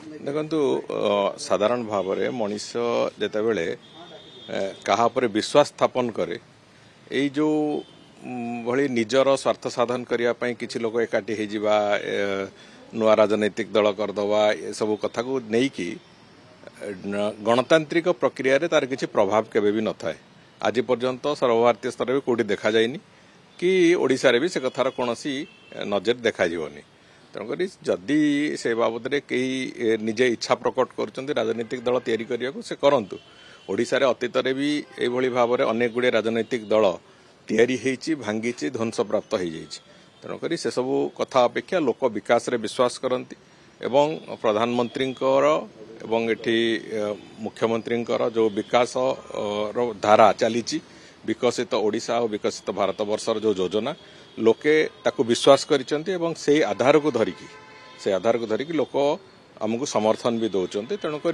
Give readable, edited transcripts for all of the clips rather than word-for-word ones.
देखु साधारण भाव में मनीष जितेबले क्या विश्वास स्थापन करे यही जो भली निजर स्वार्थ साधन करने किसी लोग एकाठी हो नुआ राजनैतिक दल करदवा ये सब कथा को लेकिन गणतांत्रिक प्रक्रिया रे तार किसी प्रभाव केबे भी न थाए। आज पर्यंत सर्वभारतीय स्तर में कौटी देखा जायनी कि ओडिशा रे भी से कथार कौन नजर देखा जीवनी। तेणुक जदि से बाबद में कई निजे इच्छा प्रकट कर राजनीतिक दल तैयारी करने को से करंतु। ओडिशा रे अतीत रे भी एभली भाव में अनेक गुड़े राजनैतिक दल तैयारी होईची भांगी ध्वंस प्राप्त हो जाइए। तेणुक से सब कथा अपेक्षा लोक विकास रे विश्वास करती एवं प्रधानमंत्री एवं एठी मुख्यमंत्री जो विकास धारा चली विकसित ओडिशा और विकसित भारत वर्षर जो योजना लोके ताकू विश्वास करिसेंती से आधार को धरिकी लोक आमको समर्थन भी दौरान। तेणुक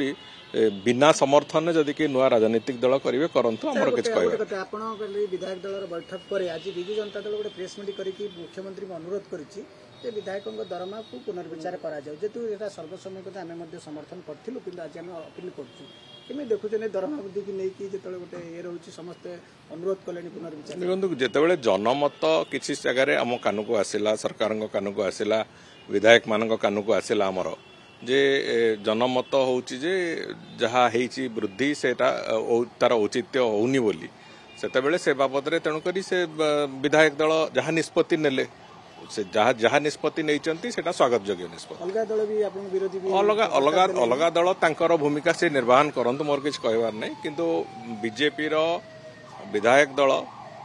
बिना समर्थन जदि कि नुआ राजनीतिक दल करेंगे करंतु आमर किछ कहबे। विधायक दल बैठक पर आज विजु जनता दल गोटे प्रेस मीट करके मुख्यमंत्री को अनुरोध करिछि विधायकों दरमा को पुनर्विचार करा जाऊ जेतु एटा सर्वसम्मत आमे मध्ये समर्थन करथिलु किंतु आज आमे अपील करछु केमे देखुछने दरमा बुद्धि की नै कि जेतले गोटे ए रहउछि समस्त अनुरोध कलेनी पुनर्विचार। देखंतु जेतेबेले जनमत किछि जगह रे हम कान को आसिला सरकार कान को आसिला विधायक मान कान को आसिला आमर जे जनमत होउछि जे जहा हेछि वृद्धि सेटा तार औचित्य होउनी बोली सेतेबेले से बाबद रे तेणु करी से विधायक दल जहा निष्पत्ति नेले से जहाँ निष्पत्ति नहीं स्वागत योग्य निष्पत्ति। अलग दल तांकर भूमिका से निर्वाहन करंतु मोर किछ कहबार नहीं किंतु बीजेपी रो विधायक दल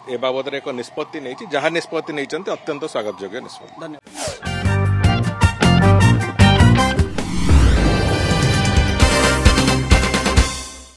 ए बाबद रे एक निष्पत्ति नहीं जहाँ निष्पत्ति नहीं अत्यंत स्वागत योग्य निष्पत्ति।